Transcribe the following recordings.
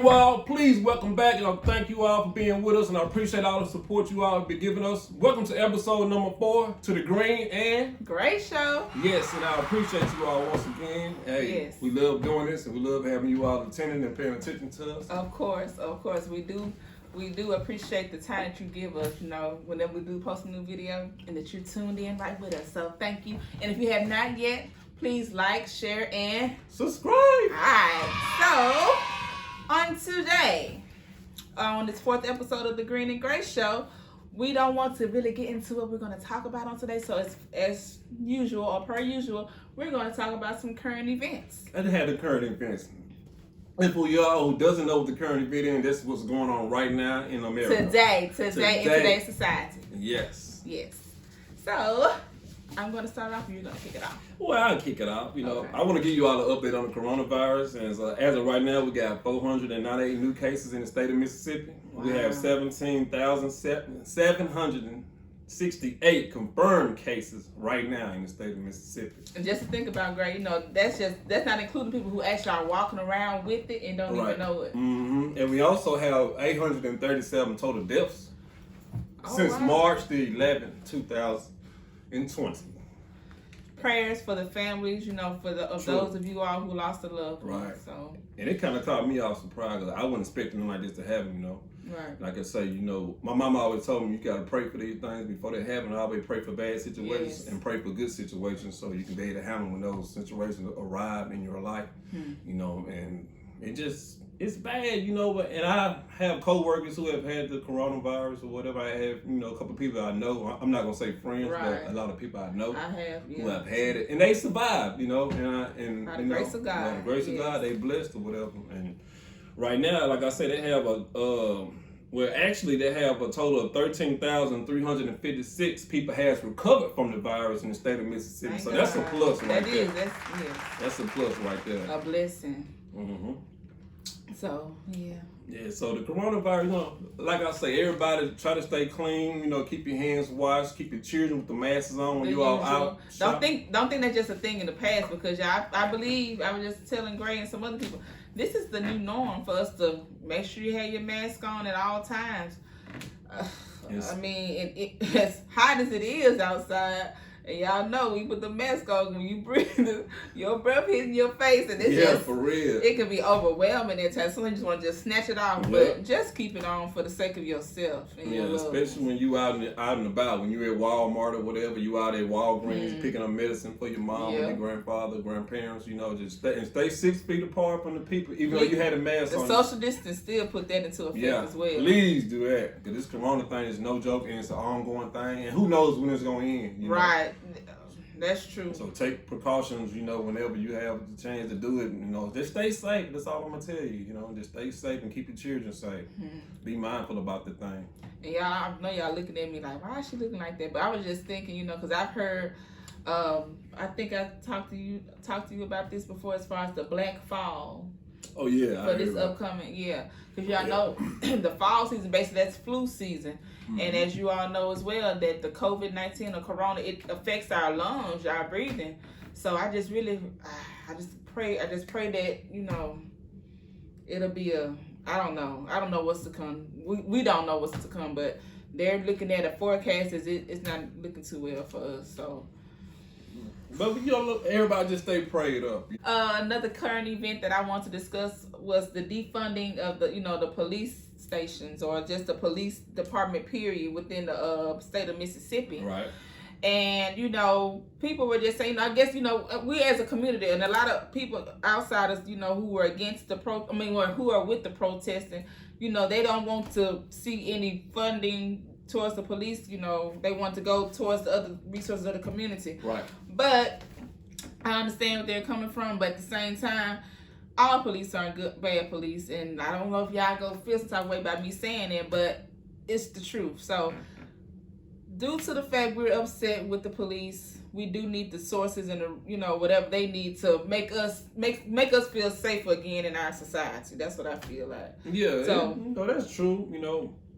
you all. Please welcome back, and I thank you all for being with us, and I appreciate all the support you all have been giving us. Welcome to episode number 4 to the Green and Great show. Yes, and I appreciate you all once again. Hey, yes. We love doing this, and we love having you all attending and paying attention to us. Of course, we do. We do appreciate the time that you give us, whenever we do post a new video, and that you're tuned in right with us. So thank you. And if you have not yet, please like, share, and subscribe. All right. So on today, on this 4th episode of the Green and Gray Show, we don't want to really get into what we're going to talk about on today. So as usual, or per usual, we're going to talk about some current events. I just had the current events. And for y'all who doesn't know what the current event is, this is what's going on right now in America. Today in today's society. Yes. So I'm going to start off, and you're going to kick it off. Well, I'll kick it off. Okay. I want to give you all an update on the coronavirus. As of right now, we got 498 new cases in the state of Mississippi. Wow. We have 17,768 confirmed cases right now in the state of Mississippi. And just to think about, Gray, that's not including people who actually are walking around with it and don't even know it. Mm-hmm. And we also have 837 total deaths since March the 11th, 2020. Prayers for the families, those of you all who lost a loved one. Right. So. And it kind of caught me off surprise. I wasn't expecting anything like this to happen, Right. Like I say, my mama always told me you got to pray for these things before they happen. I always pray for bad situations and pray for good situations so you can be able to handle when those situations arrive in your life, and it's bad, and I have co-workers who have had the coronavirus or whatever. I have, a couple of people I know. I'm not going to say friends, but a lot of people I know who have had it. And they survived, by the grace of God. By the grace of God, they blessed or whatever. And right now, like I said, they have they have a total of 13,356 people has recovered from the virus in the state of Mississippi. So that's a plus right there. That's a plus right there. A blessing. Mm-hmm. So, yeah. Yeah, so the coronavirus, like I say, everybody try to stay clean, keep your hands washed, keep your children with the masks on when you all out. Don't think that's just a thing in the past, because I believe, I was just telling Gray and some other people, this is the new norm for us to make sure you have your mask on at all times. Yes. I mean, as hot as it is outside, and y'all know we put the mask on, when you breathe, your breath hitting your face, and it's for real. It can be overwhelming at times. Sometimes you just want to just snatch it off, but just keep it on for the sake of yourself. And especially when you out and about, when you're at Walmart or whatever, you out at Walgreens picking up medicine for your mom and your grandfather, grandparents. Just stay 6 feet apart from the people, even though you had a mask on. The social distance still put that into effect as well. Please do that, because this corona thing is no joke, and it's an ongoing thing, and who knows when it's going to end. Right. That's true. So take precautions, whenever you have the chance to do it. Just stay safe. That's all I'm gonna tell you. Just stay safe and keep your children safe. Be mindful about the thing. And y'all, I know y'all looking at me like, why is she looking like that? But I was just thinking, because I've heard, I think I talked to you about this before, as far as the Black Fall. Oh yeah. For this upcoming, because y'all know the fall season, basically that's flu season. And as you all know as well, that the COVID-19 or corona, it affects our lungs, our breathing. So I just pray that, it'll be I don't know what's to come. We don't know what's to come, but they're looking at a forecast it's not looking too well for us, so. But everybody just stay prayed up. Another current event that I want to discuss was the defunding of the police stations, or just the police department period within the state of Mississippi. Right. And people were just saying, I guess we as a community, and a lot of people outsiders, who were against who are with the protesting, they don't want to see any funding towards the police. They want to go towards the other resources of the community. Right. But I understand where they're coming from, but at the same time, all police aren't bad police, and I don't know if y'all go feel some type of way about me saying it, but it's the truth. So, due to the fact we're upset with the police, we do need the sources and whatever they need to make us feel safer again in our society. That's what I feel like. Yeah, so that's true.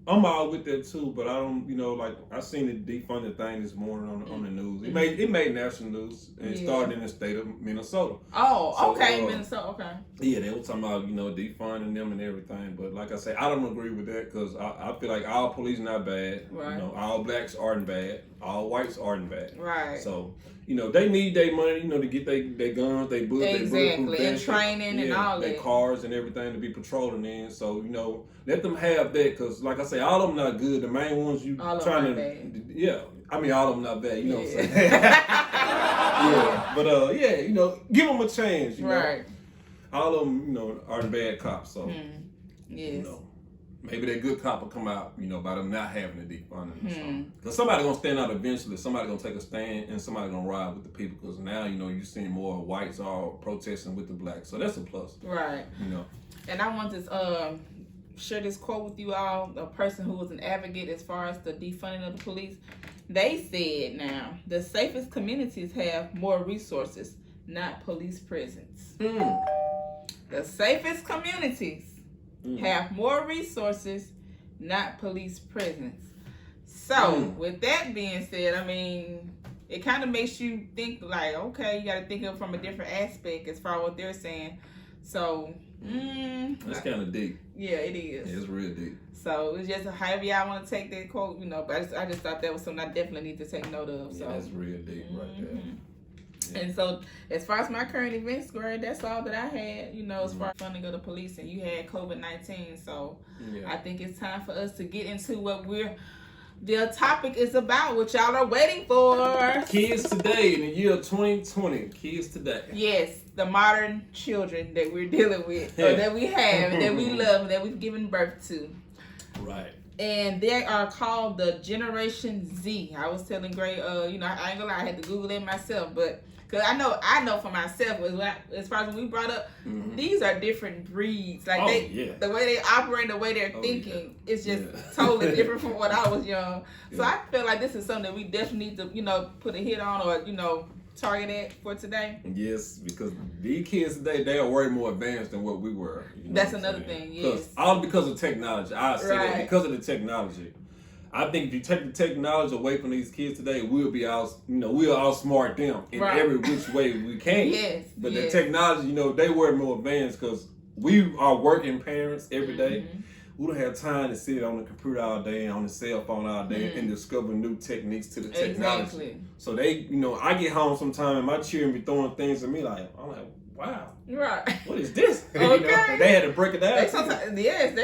I'm all with that too, but I don't, like I seen the defunding thing this morning on the news. It made national news, and it started in the state of Minnesota. Oh, so, okay, Minnesota, okay. Yeah, they were talking about defunding them and everything, but like I say, I don't agree with that because I feel like all police not bad. Right. All blacks aren't bad. All whites aren't bad. Right. So they need their money, to get their guns, their bullets, exactly, and training and all that, their cars and everything to be patrolling in. So let them have that because, like I say, all of them not good. The main ones you all trying to, yeah. I mean, all of them not bad. You know what I'm saying? Yeah, but give them a chance. Right. All of them, aren't bad cops. So yes. Maybe that good cop will come out, by them not having a defunding. Because somebody gonna stand out eventually. Somebody gonna take a stand, and somebody gonna ride with the people. Because now, you're seeing more whites all protesting with the blacks. So that's a plus. Right. And I want to share this quote with you all. A person who was an advocate as far as the defunding of the police. They said, now, the safest communities have more resources, not police presence. The safest communities have more resources, not police presence. So, with that being said, I mean, it kind of makes you think like, okay, you got to think of it from a different aspect as far as what they're saying. So, that's kind of deep. Yeah, it is. Yeah, it's real deep. So it's just however y'all want to take that quote, but I just thought that was something I definitely need to take note of. So that's real deep right there. Yeah. And so as far as my current events, Greg, that's all that I had, as far as funding of the police, and you had COVID-19. So I think it's time for us to get into what the topic is about, what y'all are waiting for. Kids today in the year 2020. Kids today. Yes, the modern children that we're dealing with, or that we have, that we love, that we've given birth to. Right. And they are called the Generation Z. I was telling Gray, I ain't gonna lie, I had to Google it myself, but because I know for myself, as far as when we brought up, these are different breeds. Like the way they operate, the way they're thinking, it's just totally different from when I was young. So I feel like this is something that we definitely need to, put a hit on, or target at for today. Yes, because these kids today, they are way more advanced than what we were. That's another thing. Yes, all because of technology. I say that because of the technology. I think if you take the technology away from these kids today, we'll outsmart them in every which way we can. Yes. But the technology, they were more advanced because we are working parents every day. We don't have time to sit on the computer all day, on the cell phone all day, and discover new techniques to the technology. Exactly. So they, I get home sometime and my children be throwing things at me I'm like, wow. Right. What is this? Okay. They had to break it down. Sometimes they had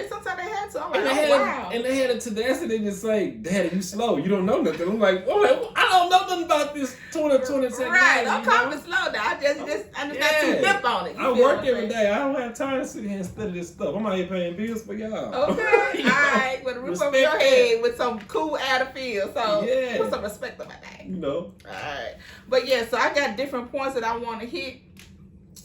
to. I'm like, wow. And they had a tenacity to say, Daddy, you slow. You don't know nothing. I'm like, I don't know nothing about this 2020 technology. Right. I'm calling slow now. I'm just not too hip on it. I work every day. I don't have time to sit here and study this stuff. I'm out here paying bills for y'all. Okay. All right. With a roof over your head with some cool out of field. So put some respect on my name. All right. But so I got different points that I want to hit.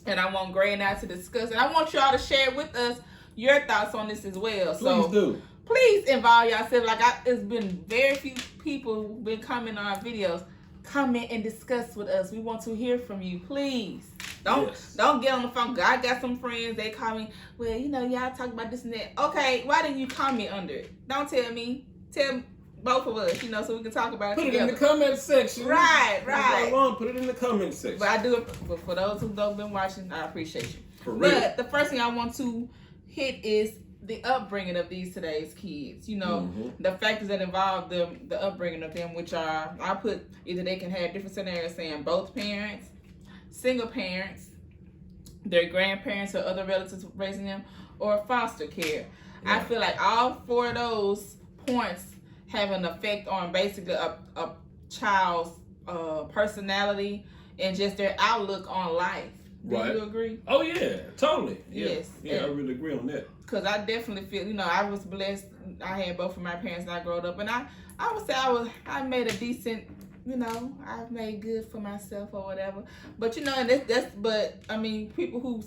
And I want Gray and I to discuss. And I want y'all to share with us your thoughts on this as well. Please do. Please involve yourself. It's been very few people who've been commenting on our videos. Comment and discuss with us. We want to hear from you. Please. Don't get on the phone. I got some friends, they call me, well, y'all talk about this and that. Okay, why didn't you comment under it? Don't tell me. Tell both of us, so we can talk about it together. Put it in the comment section. Right. Put it in the comment section. But I do it for those who don't been watching. I appreciate you. For real. But the first thing I want to hit is the upbringing of today's kids. The factors that involve them, the upbringing of them, which are, I put either they can have different scenarios saying both parents, single parents, their grandparents or other relatives raising them, or foster care. Yeah. I feel like all four of those points have an effect on basically a child's personality and just their outlook on life. Do you agree? Oh yeah, totally. Yes. Yeah, I really agree on that. Because I definitely feel, I was blessed. I had both of my parents when I grew up, and I would say I made a decent, I've made good for myself or whatever. But and people who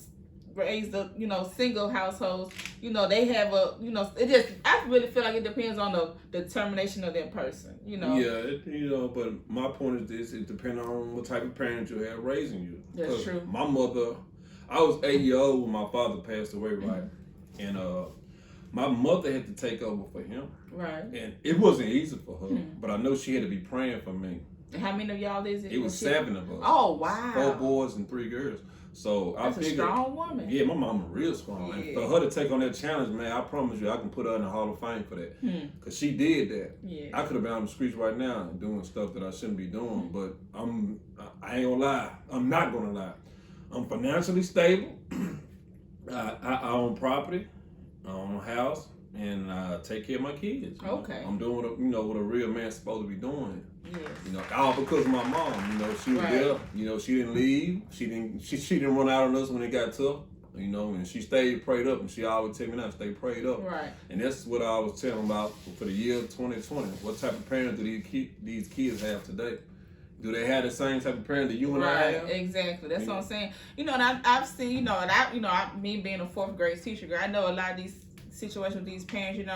raised up, single households, they have I really feel like it depends on the determination of that person, Yeah, but my point is this, it depends on what type of parent you have raising you. That's true. My mother, I was 8 years old when my father passed away, right? And my mother had to take over for him. Right. And it wasn't easy for her, but I know she had to be praying for me. How many of y'all is it? It was 7 of us. Oh, wow. 4 boys and 3 girls. So that's I figured, a strong woman. Yeah, my mama real strong. Yeah. And for her to take on that challenge, man, I promise you, I can put her in the Hall of Fame for that. Because she did that. Yeah. I could have been on the streets right now doing stuff that I shouldn't be doing, but I ain't gonna lie. I'm not gonna lie. I'm financially stable. I own property. I own a house. And take care of my kids. Okay. I'm doing what a real man's supposed to be doing. Yes. All because of my mom. She was there. She didn't leave. She didn't run out on us when it got tough. And she stayed prayed up, and she always tell me now, stay prayed up. Right. And that's what I was telling about for the year 2020. What type of parents do these kids have today? Do they have the same type of parent that you and I have? Exactly. That's what I'm saying. And I've seen, me being a 4th grade teacher, girl, I know a lot of these situations with these parents.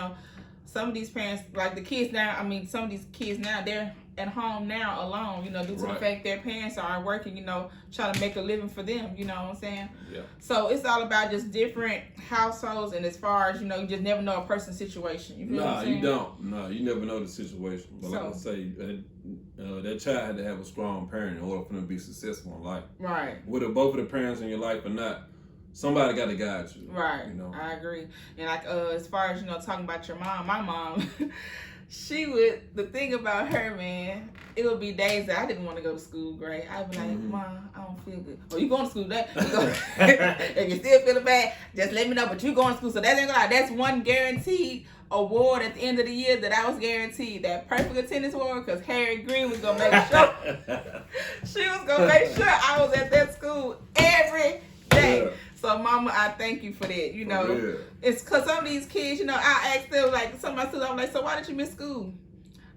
Some of these parents, like the kids now, some of these kids now, they're at home now alone, due to the fact their parents are working, trying to make a living for them, you know what I'm saying? Yeah. So it's all about just different households, and as far as, you just never know a person's situation. You feel what I'm saying? You don't. No, you never know the situation. But like I say, that child had to have a strong parent in order for them to be successful in life. Right. Whether both of the parents in your life or not, somebody got to guide you. Right. I agree. And like as far as talking about your mom, my mom, the thing about her, man, it would be days that I didn't want to go to school, right? I'd be like, Mom, I don't feel good. Oh, you going to school today? If you're still feeling bad, just let me know. But you going to school, so that's one guaranteed award at the end of the year that I was guaranteed, that perfect attendance award, because Harry Green was gonna make sure she was gonna make sure I was at that school every day. Yeah. So, Mama, I thank you for that. It's because some of these kids, I ask them, like, some of my students, I'm like, so why did you miss school?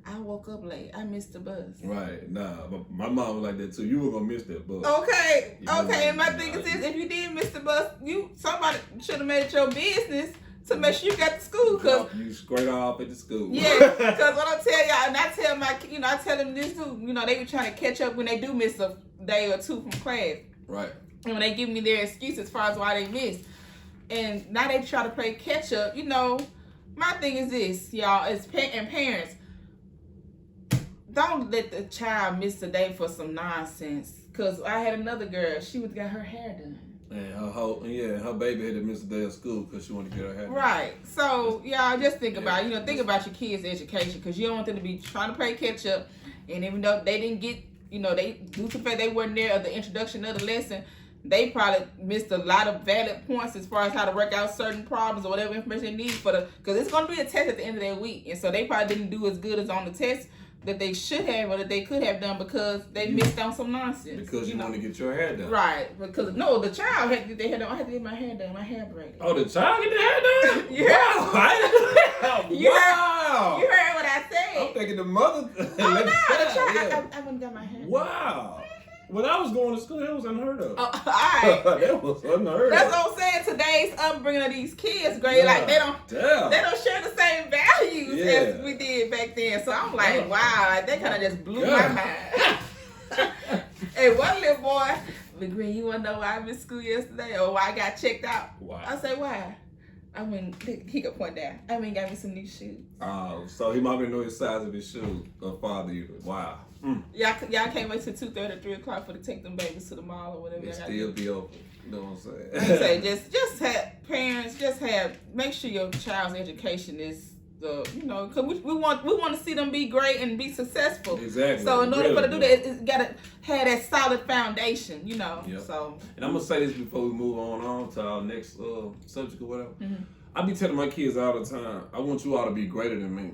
I woke up late. I missed the bus. Right. Nah, my mom was like that too. You were gonna miss that bus. Okay. And my thing is this: if you did miss the bus, somebody should have made it your business to make sure you got to school. Cause you straight off at the school. Yeah. Because what I tell y'all, and I tell I tell them this too. They be trying to catch up when they do miss a day or two from class. Right. And when they give me their excuse as far as why they missed, and now they try to play catch up. My thing is this, y'all, as parents, don't let the child miss a day for some nonsense. Cause I had another girl, she would got her hair done. And her baby had to miss a day of school because she wanted to get her hair done. Right. So y'all just think about think about your kids' education, because you don't want them to be trying to play catch up, and even though they didn't get, they due to the fact they weren't there at the introduction of the lesson, they probably missed a lot of valid points as far as how to work out certain problems or whatever information they need because it's going to be a test at the end of that week. And so they probably didn't do as good as on the test that they should have or that they could have done because they missed on some nonsense. Because you want to get your hair done. Right. Because, no, the child had to get their hair done. I had to get my hair done, my hair braided. Oh, the child get their hair done? Yeah. Wow. You heard what I said. I'm thinking the mother. Oh, no, the child. I wouldn't got my hair done. Wow. When I was going to school, that was unheard of. All right. That was unheard of. That's what I'm saying. Today's upbringing of these kids, great. Like they don't share the same values as we did back then. So I'm like, wow, that kind of just blew my mind. Hey, one little boy, but Green, you wanna know why I missed school yesterday or why I got checked out? Why? I say why. He could point down. Got me some new shoes. Oh, so he might know the size of his shoes. Father, you. Wow. Y'all can't wait till 2:30 or 3 o'clock for to take them babies to the mall or whatever. It still be open. You know what I'm saying? Just have parents. Make sure your child's education is because we want to see them be great and be successful. Exactly. So in order for them to do that, it's got to have that solid foundation. Yep. So. And I'm gonna say this before we move on to our next subject or whatever. I be telling my kids all the time, I want you all to be greater than me.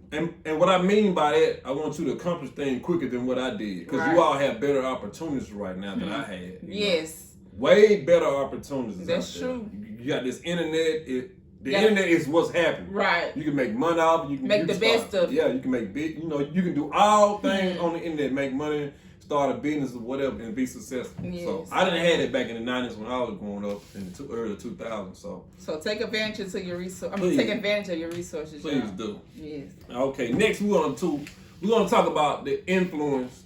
And what I mean by that, I want you to accomplish things quicker than what I did. Because you all have better opportunities right now than I had. Yes. Way better opportunities. That's true. You got this internet. The internet is what's happening. Right. You can make money off it. You can make the best of it. Yeah, you can make big. You can do all things on the internet, make money, start a business or whatever, and be successful. Yes. So I didn't have it back in the 90s when I was growing up in the early 2000s. So take advantage of your resources. Take advantage of your resources. Please do. Yes. Okay. Next, we're gonna talk about the influence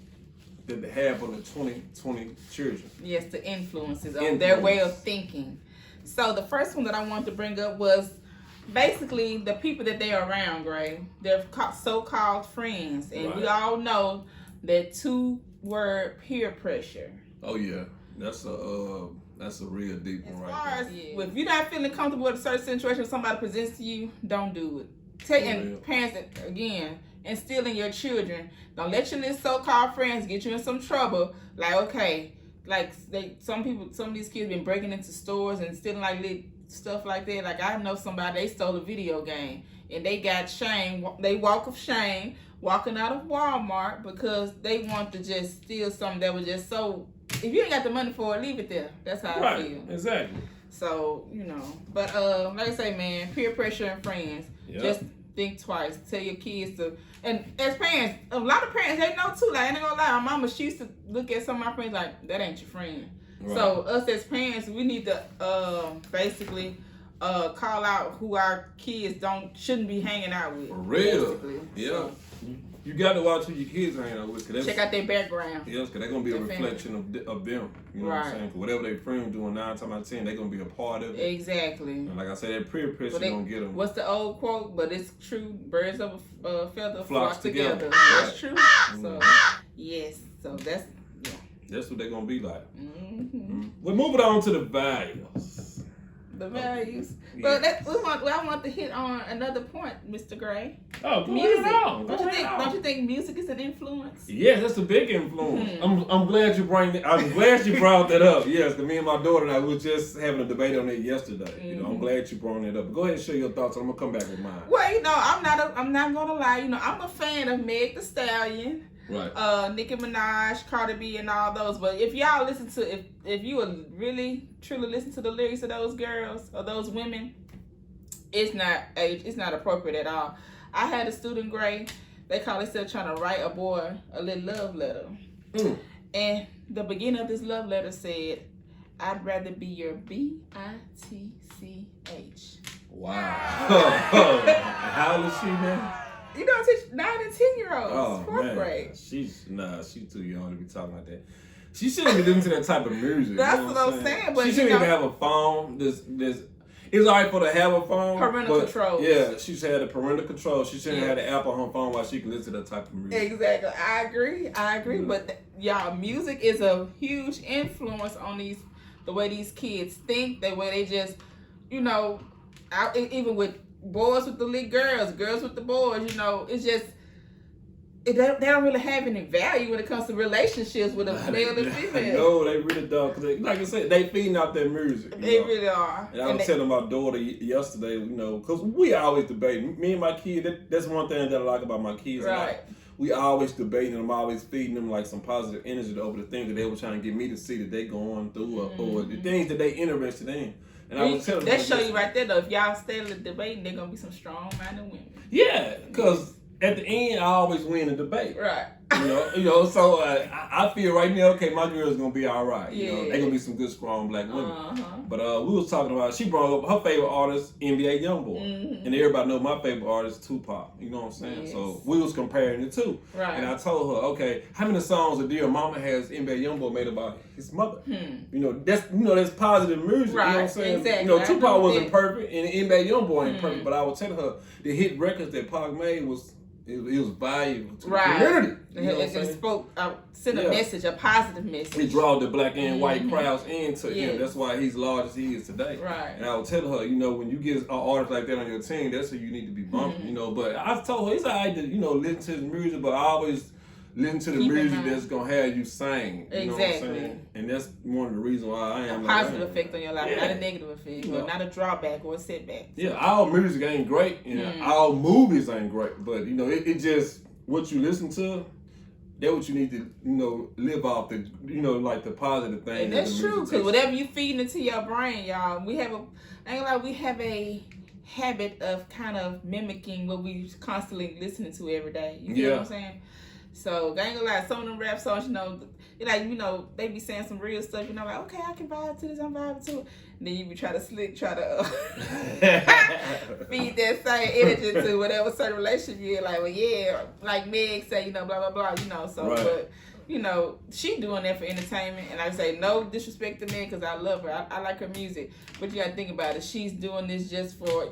that they have on the 2020 children. Yes, the influences of their way of thinking. So the first one that I wanted to bring up was basically the people that they are around, Gray, they're so-called friends, and we all know that 2-word peer pressure. Oh yeah, that's a real deep one right there. If you're not feeling comfortable with a certain situation, somebody presents to you, don't do it. And parents, again, instilling your children, don't let your little so-called friends get you in some trouble. Like, okay, like some of these kids been breaking into stores and stealing like little stuff like that. Like, I know somebody, they stole a video game and they got shame. They walk of shame walking out of Walmart because they want to just steal something that was just so. If you ain't got the money for it, leave it there. That's how I feel. Exactly. So, but like I say, man, peer pressure and friends. Yep. Just think twice. Tell your kids to, and as parents, a lot of parents, they know too. Like, I ain't gonna lie, my mama, she used to look at some of my friends like, that ain't your friend. Right. So us as parents, we need to basically call out who our kids shouldn't be hanging out with. For real. Basically. Yeah. So, you got to watch who your kids hanging out with. Check out their background. Yes, because they're going to be a reflection of them. You know what I'm saying? Because whatever their friends doing 9 times out of 10, they're going to be a part of it. Exactly. And like I said, that peer pressure going to get them. What's the old quote? But it's true. Birds of a feather flock together. Right. That's true. So, yes. So that's, that's what they're going to be like. Mm-hmm. We're moving on to the values. The values. Well, I want to hit on another point, Mr. Gray. Oh, music. Don't you think music is an influence? Yes, that's a big influence. I'm glad you brought that up. Yes, because me and my daughter and I were just having a debate on it yesterday. I'm glad you brought it up. But go ahead and share your thoughts, and I'm gonna come back with mine. Well, I'm not gonna lie. I'm a fan of Meg Thee Stallion. Right. Nicki Minaj, Cardi B, and all those. But if y'all listen to, if you would really truly listen to the lyrics of those girls or those women, it's not appropriate at all. I had a student, Gray, they call themselves trying to write a boy a little love letter. And the beginning of this love letter said, "I'd rather be your bitch." Wow. How old is she now? You know, I teach 9 and 10-year-olds. Oh, 4th grade. She's too young to be talking like that. She shouldn't be listening to that type of music. That's what I'm saying. But she shouldn't even have a phone. It's all right for her to have a phone. Parental control. Yeah, she's had a parental control. She shouldn't have the app on her phone while she can listen to that type of music. Exactly. I agree. Mm-hmm. But y'all, music is a huge influence on the way these kids think, the way they just, even with boys with the little girls with the boys, it's just they don't really have any value when it comes to relationships with a male and female. No, they really don't. Cause like I said, they feeding out their music. They really are. And I was telling my daughter yesterday, because we always debate. Me and my kid, that's one thing that I like about my kids. Right. We always debating them, always feeding them like some positive energy over the things that they were trying to get me to see that they going through or the things that they interested in. And I was telling them, that show you right there though. If y'all stay debating, they're gonna be some strong-minded women. Yeah, because at the end, I always win the debate. Right. So I feel right now, okay, my girl's gonna be all right. They're gonna be some good, strong black women. But we was talking about, she brought up her favorite artist, NBA YoungBoy. And everybody know my favorite artist, Tupac. You know what I'm saying? Yes. So we was comparing the two. Right. And I told her, okay, how many songs a Dear Mama has NBA YoungBoy made about his mother? That's positive music. Right. You know what I'm saying? Exactly. Tupac wasn't perfect, and NBA YoungBoy ain't perfect. But I was telling her the hit records that Pac made was valuable to the community. It sent a message, a positive message. He drew the black and white crowds into him. That's why he's large as he is today. Right. And I would tell her, when you get an artist like that on your team, that's who you need to be bumping. But I told her it's all right to listen to his music, but I always listen to the music that's gonna have you sing. You know what I'm saying? And that's one of the reasons why I am a positive effect on your life, not a negative effect, or not a drawback or a setback. Yeah, all music ain't great, and all movies ain't great, but it just what you listen to. That's what you need to, live off the, like the positive things. And that's true, because whatever you feed into your brain, y'all, we have a habit of kind of mimicking what we constantly listening to every day. You feel what I'm saying? So, I ain't gonna lie, some of them rap songs, they be saying some real stuff, like, okay, I can vibe to this, I'm vibing to it. And then you be try to feed that same energy to whatever certain relationship you're in. Like, well, yeah, like Meg say, blah, blah, blah, so, right. But, she doing that for entertainment. And I say, no disrespect to Meg because I love her. I like her music. But you got to think about it. She's doing this just for,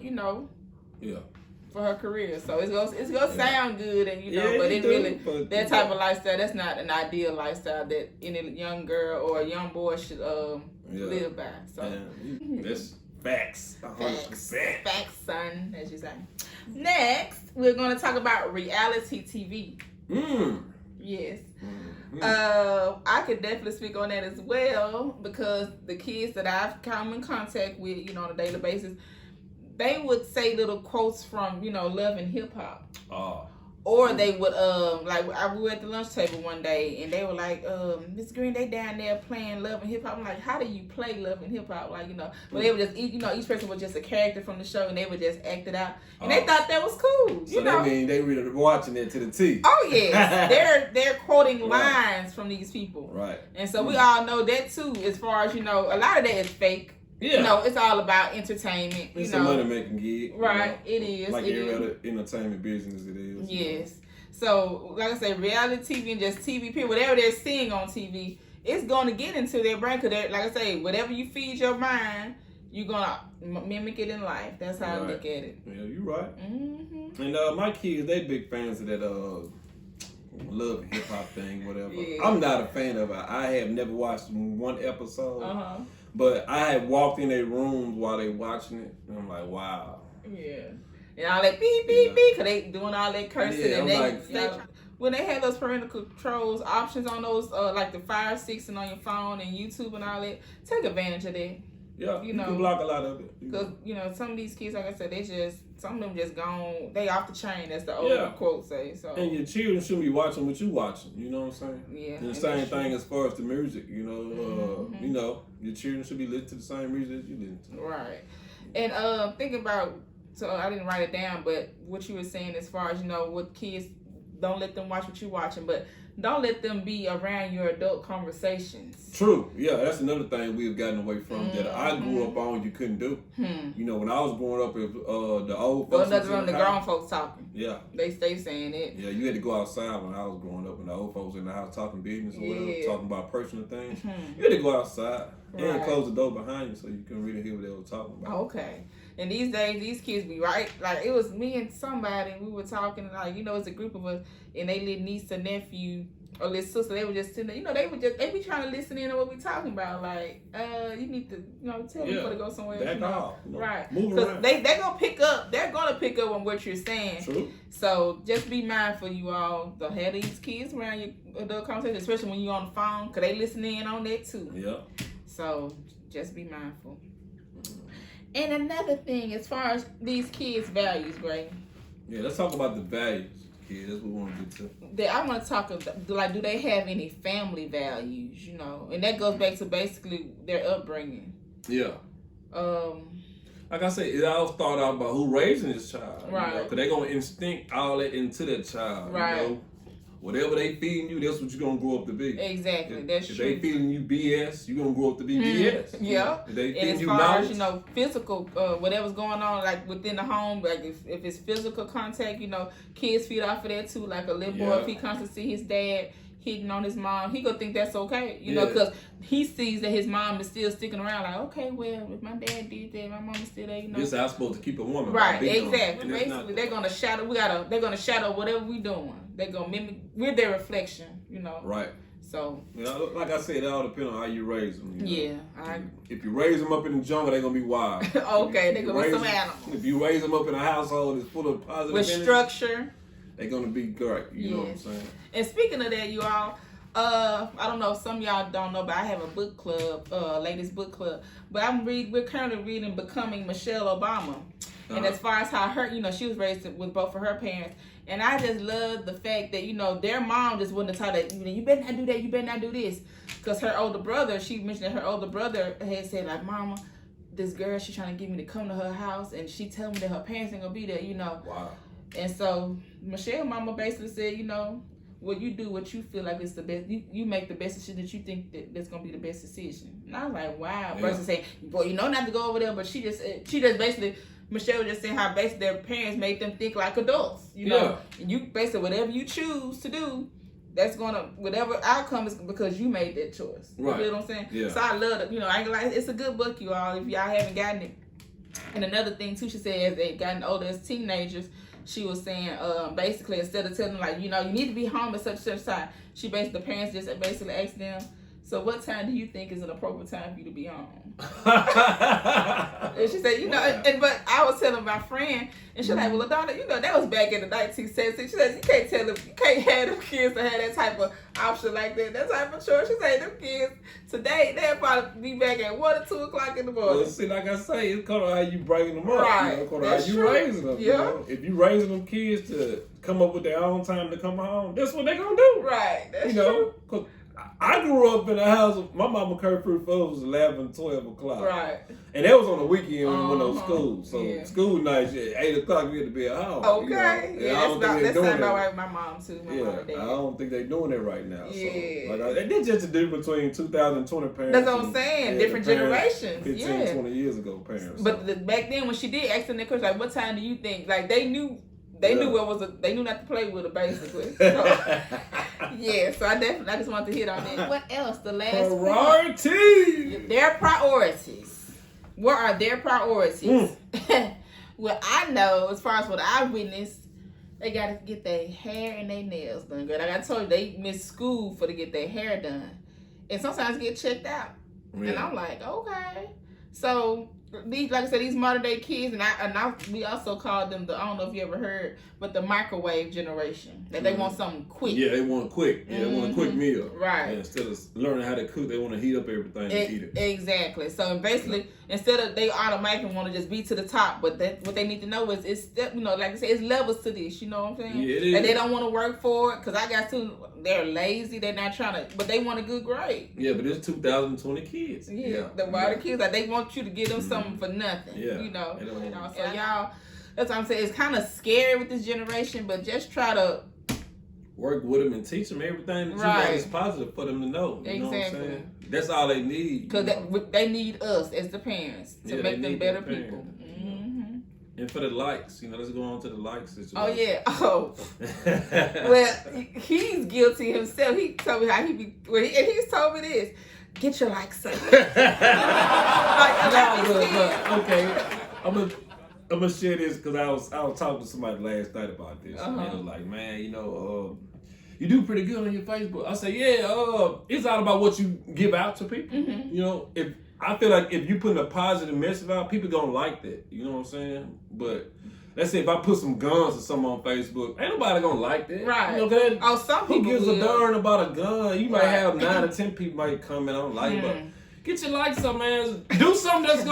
Yeah. For her career, so it's gonna sound good, and but it really that type of lifestyle, that's not an ideal lifestyle that any young girl or a young boy should live by. So that's facts, 100%. Facts, son, as you say. Next, we're gonna talk about reality TV. Yes. I could definitely speak on that as well, because the kids that I've come in contact with, on a daily basis, they would say little quotes from, Love and Hip Hop. Or they would, we were at the lunch table one day, and they were like, Miss Green, they down there playing Love and Hip Hop. I'm like, how do you play Love and Hip Hop? But they would just, each person was just a character from the show, and they would just act it out. And they thought that was cool. So that mean they were watching it to the T. Oh, yes. They're quoting lines from these people. Right. And so we all know that, too, as far as, a lot of that is fake. Yeah. It's all about entertainment. It's a money making gig. Right, it is. Like every other entertainment business, it is. Yes. So, like I say, reality TV and just TV, whatever they're seeing on TV, it's going to get into their brain. Because, like I say, whatever you feed your mind, you're going to mimic it in life. That's how I look at it. Yeah, you're right. Mm-hmm. And my kids, they big fans of that Love and Hip Hop thing, whatever. Yeah. I'm not a fan of it. I have never watched one episode. But I had walked in their rooms while they watching it, and I'm like, wow. Yeah. And all that beep, beep, beep, because they doing all that cursing. Yeah, and when they had those parental controls options on those, like the Fire Stick and on your phone and YouTube and all that, take advantage of that. Yeah, you can block a lot of it. Because, some of these kids, like I said, some of them just gone, they off the chain, as the old quote say. So. And your children shouldn't be watching what you watching, you know what I'm saying? Yeah. And the same thing as far as the music, your children should be listening to the same music that you listen to. Right. And thinking about, so I didn't write it down, but what you were saying as far as, what kids, don't let them watch what you're watching, but don't let them be around your adult conversations. True. Yeah, that's another thing we've gotten away from that I grew up on you couldn't do. When I was growing up, if the old folks... the grown folks talking. Yeah. They stay saying it. Yeah, you had to go outside when I was growing up, and the old folks in the house talking business or whatever, talking about personal things. You had to go outside and close the door behind you so you can really hear what they were talking about. Okay. And these days, these kids be right. Like, it was me and somebody, and we were talking, like, it's a group of us, and they little niece or nephew or little sister, they were just sitting there, they be trying to listen in on what we talking about. Like, you need to, tell me before to go somewhere else. Back off. Right. Because they're going to pick up on what you're saying. True. So, just be mindful, you all, to have these kids around your adult conversation, especially when you're on the phone, because they listen in on that, too. Yeah. So, just be mindful. And another thing, as far as these kids' values, Gray. Yeah, let's talk about the values, kids. That's what we want to get to. I want to talk about, do they have any family values, And that goes back to basically their upbringing. Yeah. Like I said, it all start out about who raising this child. Right. Because they're going to instinct all that into that child. Right. Whatever they feeding you, that's what you're going to grow up to be. Exactly, that's true. If they feeding you BS, you're going to grow up to be BS. Yeah. If they feeding and as you far knowledge, as, physical, whatever's going on, like within the home, like if it's physical contact, kids feed off of that too. Like a little boy, if he comes to see his dad hitting on his mom, he gonna think that's okay, because he sees that his mom is still sticking around. Like, okay, well, if my dad did that, my mom is still there. This is how I'm supposed to keep a woman. Right, exactly. Basically, they're gonna shadow. They're gonna shadow whatever we doing. They're gonna mimic. We're their reflection. Right. So. Like I said, it all depends on how you raise them. If you raise them up in the jungle, they're gonna be wild. Okay, they're gonna be some animals. If you raise them up in a household that's full of positive with energy, structure, they're gonna be great. You know what I'm saying? And speaking of that, you all, I don't know if some of y'all don't know, but I have a book club, ladies book club. But we're currently reading Becoming Michelle Obama. And as far as how her, she was raised with both of her parents. And I just love the fact that, their mom just wouldn't have taught that, you better not do that, you better not do this. Because her older brother, she mentioned that her older brother had said, like, Mama, this girl, she's trying to get me to come to her house. And she tell me that her parents ain't going to be there, Wow. And so Michelle mama basically said, what you do, what you feel like is the best. You make the best decision that you think that's gonna be the best decision. And I was like, wow. Versus saying, boy, not to go over there, but she just basically, Michelle was just saying how basically their parents made them think like adults. And you basically whatever you choose to do, that's gonna whatever outcome is because you made that choice. Right. You know what I'm saying? Yeah. So I love it. I ain't gonna lie, it's a good book, you all. If y'all haven't gotten it, And another thing too, she said as they gotten older as teenagers, she was saying basically instead of telling them like, you need to be home at such time, the parents just basically asked them, so what time do you think is an appropriate time for you to be home? And she said, Wow. but I was telling my friend, and she's like, well, Adonna, that was back in the 1970s. She said, you can't tell them, you can't have them kids to have that type of option like that type of choice. She said, them kids today, they'll probably be back at 1 or 2 o'clock in the morning. Well, see, like I say, it's kind of how you bringing them up. Right. Kind of how you raising them. Yeah. If you raising them kids to come up with their own time to come home, that's what they're going to do. Right. That's true. Because I grew up in a house, my mama curfew for was 11, 12 o'clock. Right. And that was on the weekend when we went to school. So school nights, 8 o'clock, we had to be at home. Okay. That's not about right with my mom, too. My mom and dad. I don't think they're doing that right now. Yeah. So, that's just the difference between 2020 parents. That's what I'm saying. Different generations. 15, 20 years ago parents. But back then, when she did ask them that question, like, what time do you think? Like, they knew they knew not to play with her, basically. So I just want to hit on that. What else? The last priority. Their priorities. What are their priorities? Well, I know as far as what I witnessed, they got to get their hair and their nails done. Girl, like I told you, they miss school to get their hair done, and sometimes get checked out. Yeah. And I'm like, okay, so. These, like I said, these modern day kids, and we also call them I don't know if you ever heard, but the microwave generation. That they want something quick. Yeah, they want quick. Yeah, they want a quick meal. Right. Yeah, instead of learning how to cook, they want to heat up everything and eat it. Exactly. So basically, instead of they automatically want to just be to the top, but what they need to know is it's like I said, it's levels to this. You know what I'm saying? Yeah, it is. And they don't want to work for it because I got to. They're lazy. They're not trying to, but they want a good grade. Yeah, but it's 2020 kids. Yeah, the modern kids, like they want you to give them something for nothing. Yeah, So y'all, that's what I'm saying. It's kind of scary with this generation, but just try to work with them and teach them everything that is positive for them to know. You know what I'm saying? That's all they need. Because they need us as the parents to make them better people. And for the likes, let's go on to the likes situation. Oh yeah. Oh. Well, he's guilty himself. He told me how and he's told me this. Get your likes up. Okay. I'm gonna share this because I was talking to somebody last night about this. And they was like, man, you do pretty good on your Facebook. I say, it's all about what you give out to people. If I feel like if you put a positive message out, people gonna like that. You know what I'm saying? But let's say if I put some guns or something on Facebook, ain't nobody gonna like that. Right. Some people who gives a darn about a gun? You might have 9 or 10 people might comment on like, but get your likes up, man. Do something that's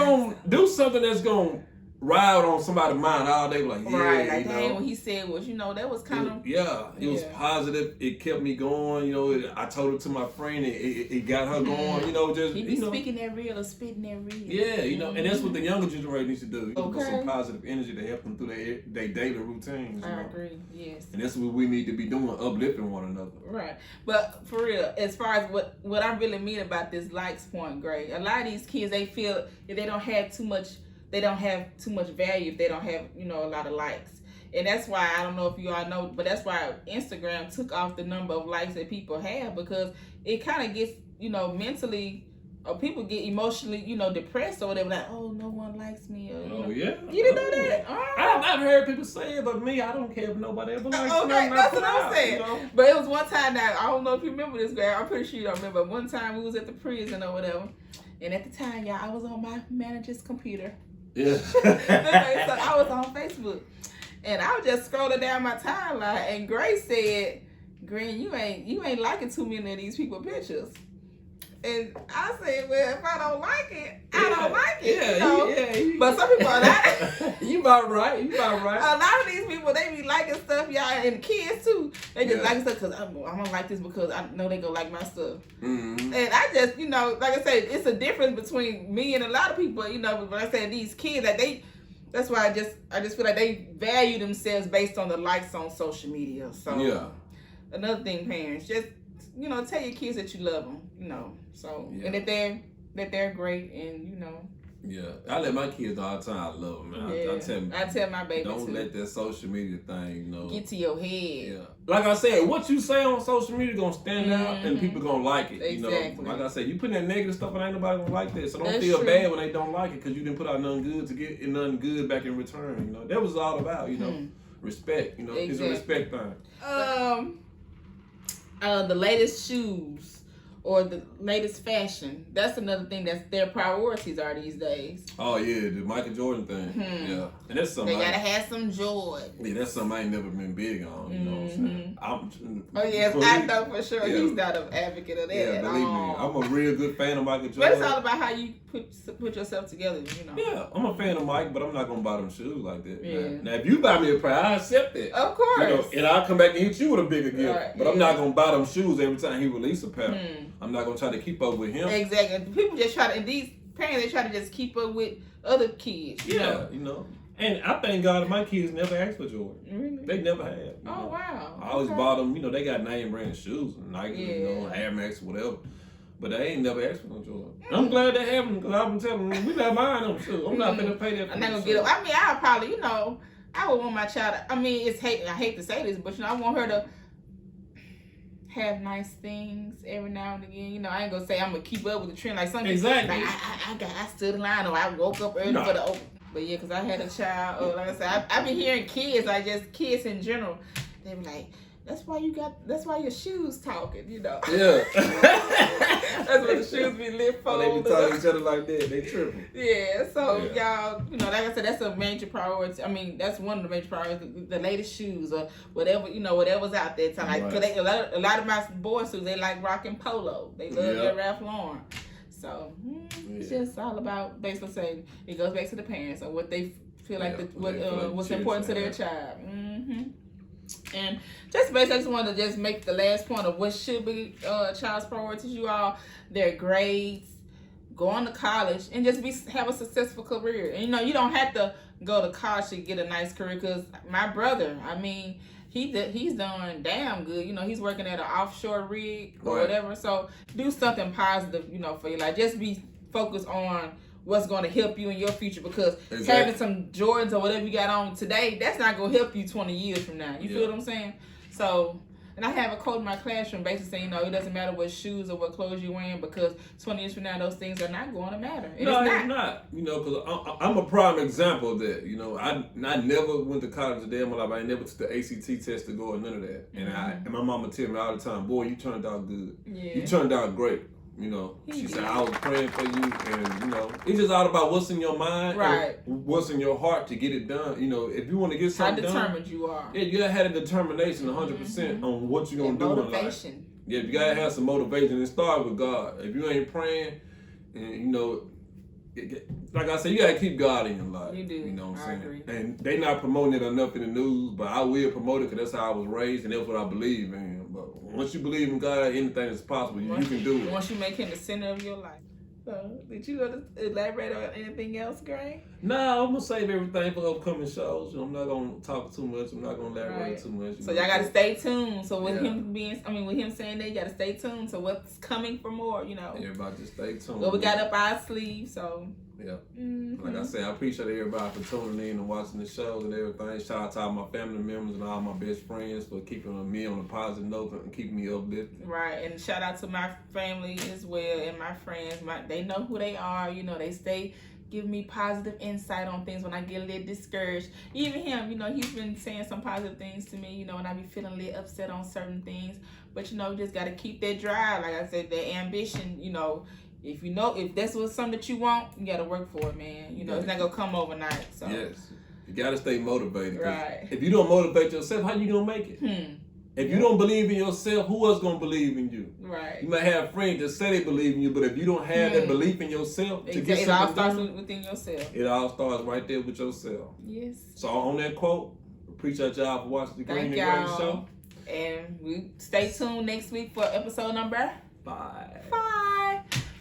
gonna ride on somebody's mind all day. Like, what he said was, that was kind of it was positive. It kept me going. I told it to my friend. It got her going. He be speaking that real or spitting that real. Yeah, and that's what the younger generation needs to do. Put some positive energy to help them through their daily routines. I agree. Yes. And that's what we need to be doing, uplifting one another. Right. But for real, as far as what I really mean about this likes point, Gray, a lot of these kids, they feel if they don't have too much value if they don't have, a lot of likes. And that's why, I don't know if you all know, but that's why Instagram took off the number of likes that people have, because it kind of gets, mentally, or people get emotionally, depressed or whatever, like, oh, no one likes me. Or, yeah. You didn't know that? I've heard people say it, but me, I don't care if nobody ever likes me. Okay, that's what I'm saying. But it was one time that, I don't know if you remember this, girl. I'm pretty sure you don't remember. One time we was at the prison or whatever. And at the time, y'all, I was on my manager's computer. Yeah. So I was on Facebook, and I was just scrolling down my timeline, and Grace said, "Green, you ain't liking too many of these people pictures." And I said, "Well, if I don't like it, I don't like it." Yeah. But some people are not. You about right. A lot of these people, they be liking stuff, y'all, and the kids too. They just like stuff because I'm gonna like this because I know they gonna like my stuff. And I just, like I said, it's a difference between me and a lot of people. But like I said, these kids, like that's why I just feel like they value themselves based on the likes on social media. So another thing, parents, just tell your kids that you love them. So and that they're great, and Yeah, I let my kids know all the time I love them, man. Yeah. I tell my baby don't too. let that social media thing, get to your head. Yeah, like I said, what you say on social media gonna stand out, and people gonna like it. Exactly. Like I said, you put that negative stuff, and ain't nobody gonna like that. So don't That's feel true. bad when they don't like it, because you didn't put out nothing good to get nothing good back in return. That was all about, respect. Exactly. It's a respect thing. The latest shoes or the latest fashion. That's another thing that's their priorities are these days. Oh yeah, the Michael Jordan thing. Yeah, and that's something. They gotta have some joy. Yeah, that's something I ain't never been big on. You know what I'm saying? Oh yes, I know for sure. Yeah. He's not an advocate of that. Yeah, believe me, I'm a real good fan of Michael Jordan. But it's all about how you put yourself together. Yeah, I'm a fan of Mike, but I'm not gonna buy them shoes like that. Yeah. Now, if you buy me a pair, I accept it. Of course. And I'll come back and hit you with a bigger gift. Right. But I'm not gonna buy them shoes every time he release a pair. I'm not gonna try to keep up with him. Exactly. People just try to, and these parents, they try to just keep up with other kids. You know. And I thank God that my kids never asked for Jordan. Really? They never have. Oh, wow. I always bought them, they got name brand shoes, Nike, Air Max, whatever. But they ain't never asked for no Jordan. I'm glad they have them, because I've been telling them, we not buying them shoes. I'm not going to pay that for I'm not going to get them. I mean, I'll probably, I would want my child, I hate to say this, but, I want her to have nice things every now and again. I ain't going to say I'm going to keep up with the trend. Like something. Exactly. Like, I stood in line, or I woke up early for the open. But yeah, because I had a child, like I said, I've been hearing kids, like just kids in general, they be like, that's why your shoes talking, Yeah. That's what the shoes be lit for. They be talking to each other like that. They tripping. Yeah, so y'all, like I said, that's a major priority. I mean, that's one of the major priorities, the latest shoes or whatever, whatever's out there. So like, cause a lot of my boys, they like rocking polo. They love their Ralph Lauren. So it's just all about basically saying it goes back to the parents or what they feel like what's important to their child. And just basically, I just wanted to just make the last point of what should be a child's priorities. You all, their grades, going to college, and just have a successful career. And you don't have to go to college to get a nice career. Because my brother, he's doing damn good. He's working at an offshore rig or whatever. So do something positive, for your life. Just be focused on what's going to help you in your future, because having some Jordans or whatever you got on today, that's not going to help you 20 years from now. You feel what I'm saying? So, and I have a quote in my classroom basically saying, it doesn't matter what shoes or what clothes you're wearing, because 20 years from now, those things are not going to matter. It's not. Because I'm a prime example of that. I never went to college a day in my life. I never took the ACT test to go or none of that. And my mama tell me all the time, boy, you turned out good. Yeah. You turned out great. She said, I was praying for you, and it's just all about what's in your mind, right? What's in your heart to get it done. If you want to get something done, how determined you are. Yeah, you gotta have a determination, 100% on what you're gonna do in life. Yeah, you gotta have some motivation, and start with God. If you ain't praying, and like I said, you gotta keep God in your life. You do. You know what I'm saying? Agree. And they not promoting it enough in the news, but I will promote it because that's how I was raised, and that's what I believe in. But once you believe in God, anything is possible. You can do it. Once you make Him the center of your life. So, did you want to elaborate on anything else, Gray? No, I'm gonna save everything for upcoming shows. I'm not gonna talk too much. I'm not gonna elaborate too much. So y'all gotta stay tuned. So with him saying that, you gotta stay tuned. So what's coming for more? Everybody just stay tuned. Well, we got up our sleeve, so. Yeah. Like I said, I appreciate everybody for tuning in and watching the shows and everything. Shout out to all my family members and all my best friends for keeping me on a positive note and keeping me uplifted. Right, and shout out to my family as well and my friends. They know who they are. They stay giving me positive insight on things when I get a little discouraged. Even him, he's been saying some positive things to me, and I be feeling a little upset on certain things. But, you just got to keep that drive. Like I said, that ambition, if that's something that you want, you gotta work for it, man. It's not gonna come overnight. So yes, you gotta stay motivated. Right. If you don't motivate yourself, how you gonna make it? If you don't believe in yourself, who else gonna believe in you? Right. You might have friends that say they believe in you, but if you don't have that belief in yourself to get something done, it all starts within yourself. It all starts right there with yourself. Yes. So on that quote, appreciate y'all for watching the Green and Gray Show. And we stay tuned next week for episode number 5.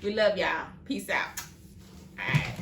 We love y'all. Peace out. All right.